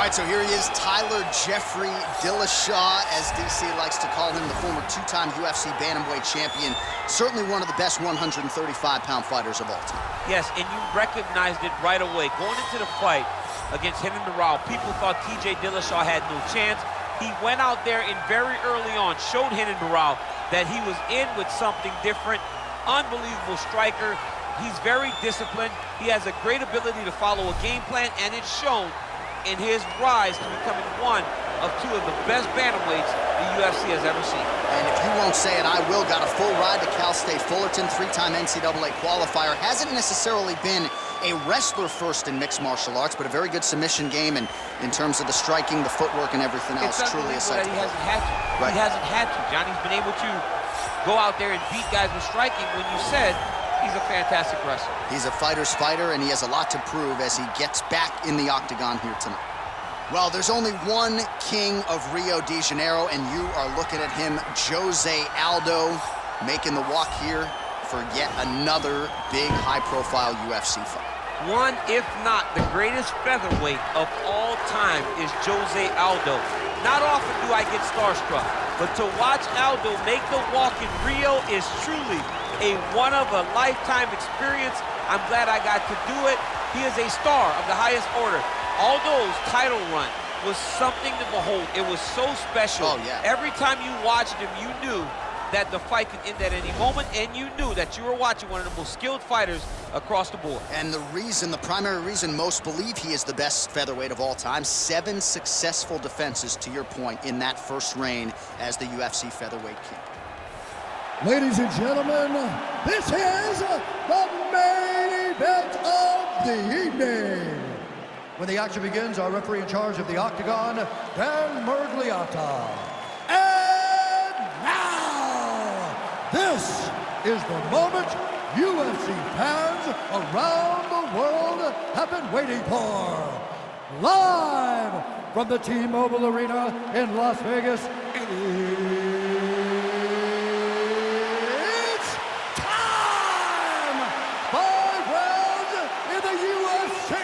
right, so here he is, Tyler Jeffrey Dillashaw, as DC likes to call him, the former two-time UFC bantamweight champion. Certainly one of the best 135-pound fighters of all time. Yes, and you recognized it right away. Going into the fight against Renan Barão, people thought Tijay Dillashao had no chance. He went out there and very early on showed Renan Barão that he was in with something different. Unbelievable striker. He's very disciplined. He has a great ability to follow a game plan, and it's shown in his rise to becoming one of two of the best bantamweights the UFC has ever seen. And if you won't say it, I will. Got a full ride to Cal State Fullerton, three-time NCAA qualifier. Hasn't necessarily been a wrestler first in mixed martial arts, but a very good submission game, and in terms of the striking, the footwork, and everything else, truly a sight to behold. He hasn't had to. Right. He hasn't had to. Johnny's been able to go out there and beat guys with striking when you said he's a fantastic wrestler. He's a fighter's fighter, and he has a lot to prove as he gets back in the octagon here tonight. Well, there's only one king of Rio de Janeiro, and you are looking at him, Жозе Aldо, making the walk here for yet another big, high-profile UFC fight. One, if not the greatest featherweight of all time, is Жозе Aldо. Not often do I get starstruck, but to watch Aldo make the walk in Rio is truly a one-of-a-lifetime experience. I'm glad I got to do it. He is a star of the highest order. Aldo's title run was something to behold. It was so special. Oh, yeah. Every time you watched him, you knew that the fight could end at any moment, and you knew that you were watching one of the most skilled fighters across the board. And the primary reason most believe he is the best featherweight of all time, 7 successful defenses, to your point, in that first reign as the UFC featherweight king. Ladies and gentlemen, this is the main event of the evening. When the action begins, our referee in charge of the octagon, Dan Mergliata. And now, this is the moment UFC fans around the world have been waiting for. Live from the T-Mobile Arena in Las Vegas, it's time! 5 rounds in the UFC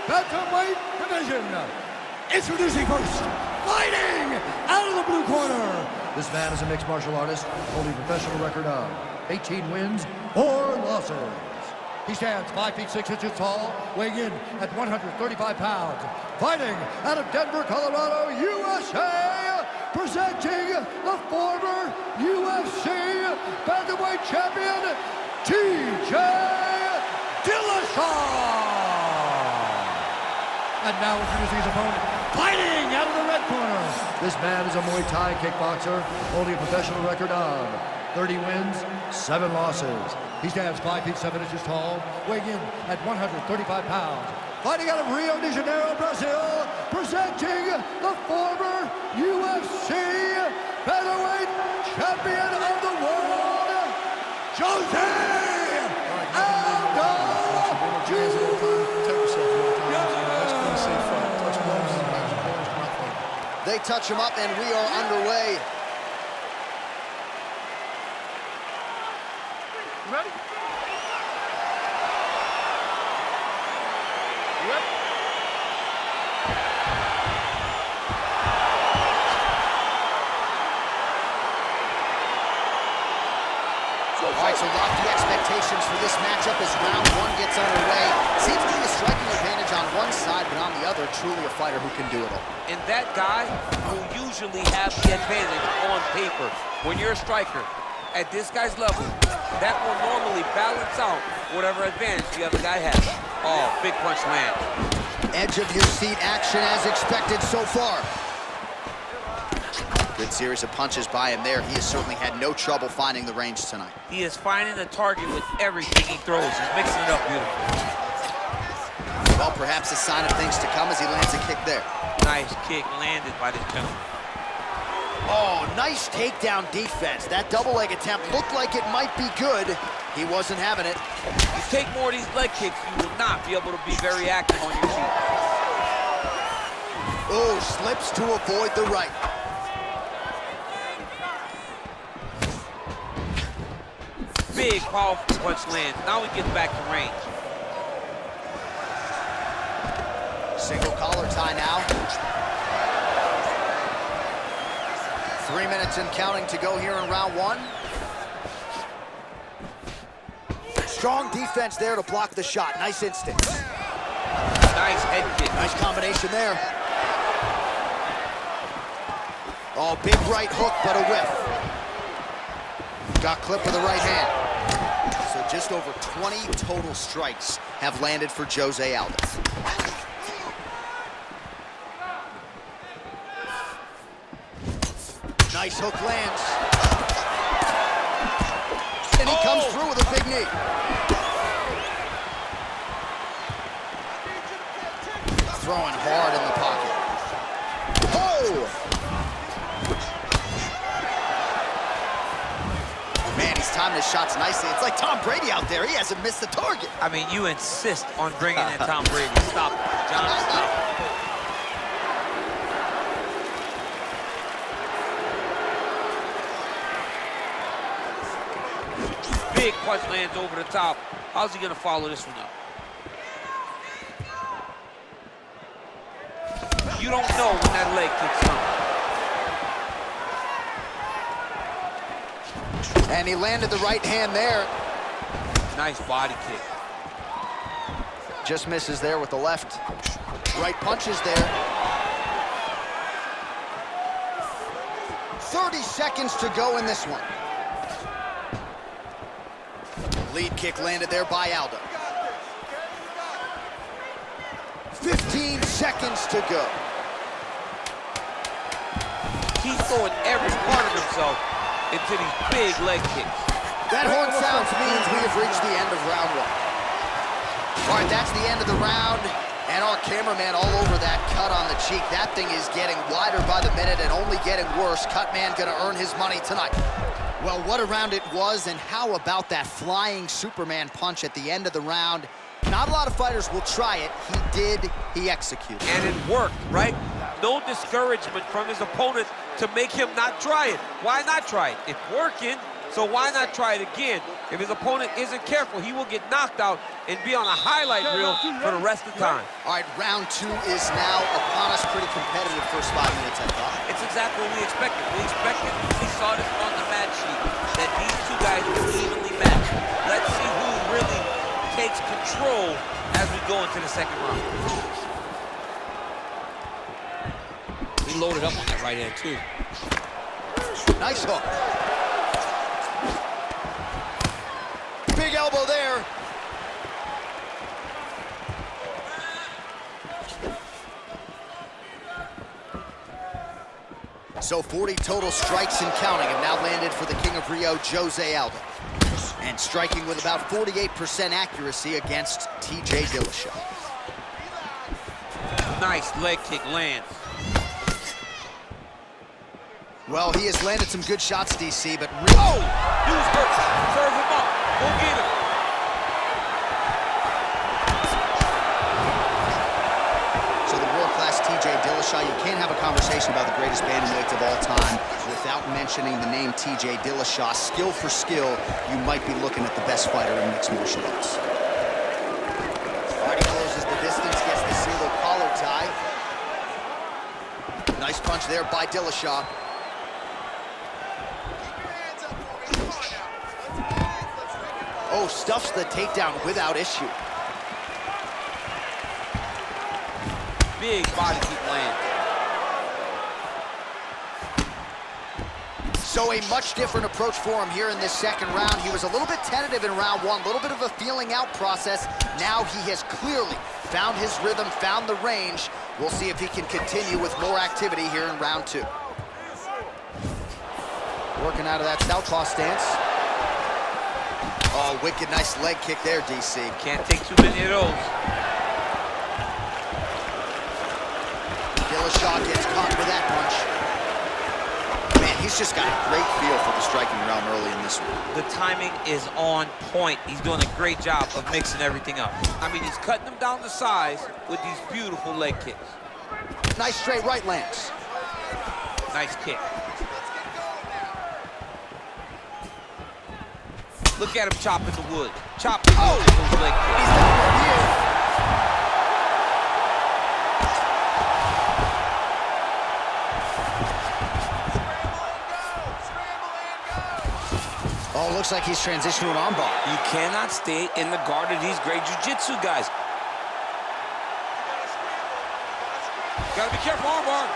bantamweight division. Introducing first, fighting out of the blue corner. This man is a mixed martial artist, holding a professional record of 18 wins, 4 losses. He stands 5 feet 6 inches tall, weighing in at 135 pounds. Fighting out of Denver, Colorado, USA, presenting the former UFC bantamweight champion, Tijay Dillashow. And now introducing his opponent, fighting out of the red corner. This man is a Muay Thai kickboxer, holding a professional record of 30 wins, 7 losses. He stands 5 feet 7 inches tall, weighing in at 135 pounds. Fighting out of Rio de Janeiro, Brazil, presenting the former UFC featherweight champion of the world, Жозе Aldо. They touch him up, and we are underway. You ready? Yep. All right, so lofty expectations for this matchup as round 1 gets underway. Seems to be a striking advantage on one side, but on the other, truly a fighter who can do it all. And that guy will usually have the advantage on paper. When you're a striker, at this guy's level, that will normally balance out whatever advantage the other guy has. Oh, big punch land. Edge of your seat action as expected so far. Good series of punches by him there. He has certainly had no trouble finding the range tonight. He is finding the target with everything he throws. He's mixing it up beautifully. Well, perhaps a sign of things to come as he lands a kick there. Nice kick landed by this gentleman. Oh, nice takedown defense. That double leg attempt looked like it might be good. He wasn't having it. You take more of these leg kicks, you will not be able to be very active on your feet. Oh, slips to avoid the right. Big, powerful punch lands. Now he gets back to range. Single collar tie now. 3 minutes and counting to go here in round one. Strong defense there to block the shot. Nice instinct. Nice head kick. Nice combination there. Oh, big right hook, but a whiff. Got clipped with the right hand. So just over 20 total strikes have landed for Жозе Алдо. Nice hook lands. And he comes through with a big knee. Throwing hard in the pocket. Oh! Man, he's timing his shots nicely. It's like Tom Brady out there. He hasn't missed the target. I mean, you insist on bringing in Tom Brady. Stop it, John, stop. Big punch lands over the top. How's he gonna follow this one up? You don't know when that leg kicks on. And he landed the right hand there. Nice body kick. Just misses there with the left. Right punches there. 30 seconds to go in this one. Lead kick landed there by Aldo. 15 seconds to go. He's throwing every part of himself into these big leg kicks. That horn sounds means we have reached the end of round one. All right, that's the end of the round. And our cameraman all over that cut on the cheek. That thing is getting wider by the minute and only getting worse. Cutman gonna earn his money tonight. Well, what a round it was, and how about that flying Superman punch at the end of the round? Not a lot of fighters will try it. He did, he executed. And it worked, right? No discouragement from his opponent to make him not try it. Why not try it? It's working, so why not try it again? If his opponent isn't careful, he will get knocked out and be on a highlight reel for the rest of the time. All right, round two is now upon us. Pretty competitive first 5 minutes, I thought. It's exactly what we expected. We saw this on the match sheet, that these two guys were evenly matched. Let's see who really takes control as we go into the second round. He loaded up on that right hand, too. Nice hook. Big elbow there. So 40 total strikes and counting have now landed for the King of Rio, Жозе Aldо. And striking with about 48% accuracy against Tijay Dillashaw. Nice leg kick lands. Well, he has landed some good shots, DC, but really... Oh! He was hurt. Serve him up. Go get him. So the world-class Tijay Dillashaw, you can't have a conversation about the greatest bantamweights of all time without mentioning the name Tijay Dillashaw. Skill for skill, you might be looking at the best fighter in mixed martial arts. All right, he closes the distance, gets the single collar tie. Nice punch there by Dillashaw. Oh, stuffs the takedown without issue. Big body kick lands. So a much different approach for him here in this second round. He was a little bit tentative in round one, a little bit of a feeling out process. Now he has clearly found his rhythm, found the range. We'll see if he can continue with more activity here in round two. Working out of that southpaw stance. Oh, wicked nice leg kick there, DC. Can't take too many of those. Dillashaw gets caught with that punch. Man, he's just got a great feel for the striking realm early in this one. The timing is on point. He's doing a great job of mixing everything up. I mean, he's cutting them down to size with these beautiful leg kicks. Nice straight right lands. Nice kick. Look at him chopping the wood. Chopping those leg kicks. He's down right here. looks like he's transitioned to an armbar. You cannot stay in the guard of these great jiu-jitsu guys. Gotta be careful, armbar.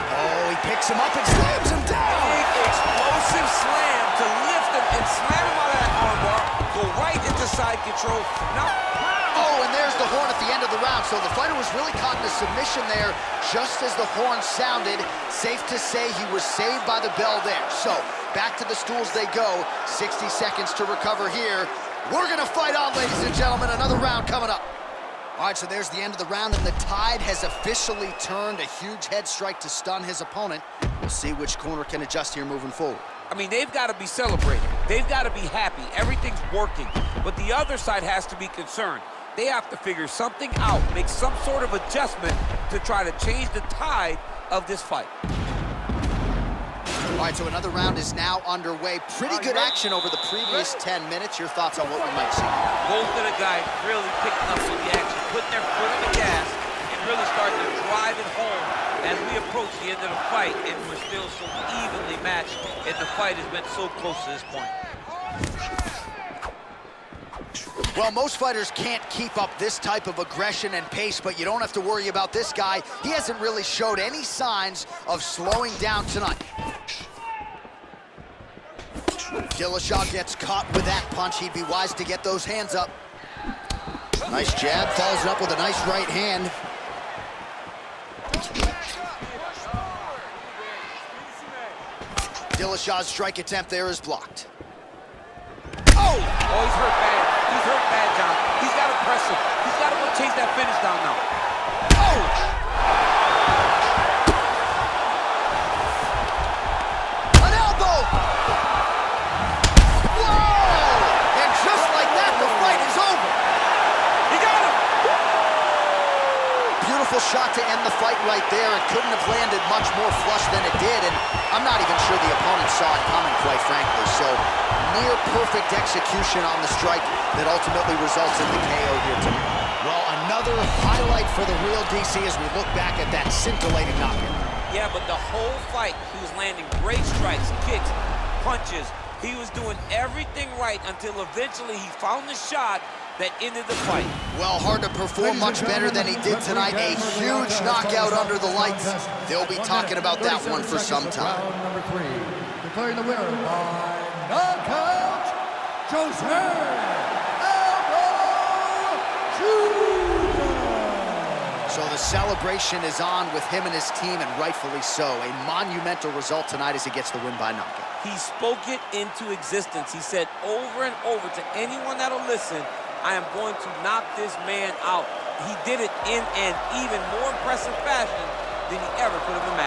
Oh, he picks him up and slams him down. Big explosive slam to lift him and slam him out of that armbar. Go right into side control. Now, oh, and there's the horn at the end of the round. So the fighter was really caught in a submission there just as the horn sounded. Safe to say he was saved by the bell there. So back to the stools they go. 60 seconds to recover here. We're going to fight on, ladies and gentlemen. Another round coming up. All right, so there's the end of the round, and the tide has officially turned. A huge head strike to stun his opponent. We'll see which corner can adjust here moving forward. I mean, they've got to be celebrating. They've got to be happy. Everything's working. But the other side has to be concerned. They have to figure something out, make some sort of adjustment to try to change the tide of this fight. All right, so another round is now underway. Pretty good action over the previous 10 minutes. Your thoughts on what we might see? Both of the guys really picking up some of the action, putting their foot on the gas, and really starting to drive it home as we approach the end of the fight, and we're still so evenly matched, and the fight has been so close to this point. Well, most fighters can't keep up this type of aggression and pace, but you don't have to worry about this guy. He hasn't really showed any signs of slowing down tonight. Dillashaw gets caught with that punch. He'd be wise to get those hands up. Nice jab, follows it up with a nice right hand. Dillashaw's strike attempt there is blocked. Oh, he's hurt bad. He's hurt bad, John. He's got to press him. He's got to go chase that finish down now. Oh! Shot to end the fight right there. It couldn't have landed much more flush than it did, and I'm not even sure the opponent saw it coming, quite frankly. So near perfect execution on the strike that ultimately results in the KO here tonight. Well, another highlight for the real DC as we look back at that scintillating knockout. Yeah, but the whole fight, he was landing great strikes, kicks, punches. He was doing everything right until eventually he found the shot that ended the fight. Well, hard to perform much better than he did tonight. A huge knockout under the lights. They'll be talking about that one for some time. Number 3, declaring the winner by knockout, Жозе Aldо. So the celebration is on with him and his team, and rightfully so. A monumental result tonight as he gets the win by knockout. He spoke it into existence. He said over and over to anyone that'll listen, I am going to knock this man out. He did it in an even more impressive fashion than he ever could have imagined.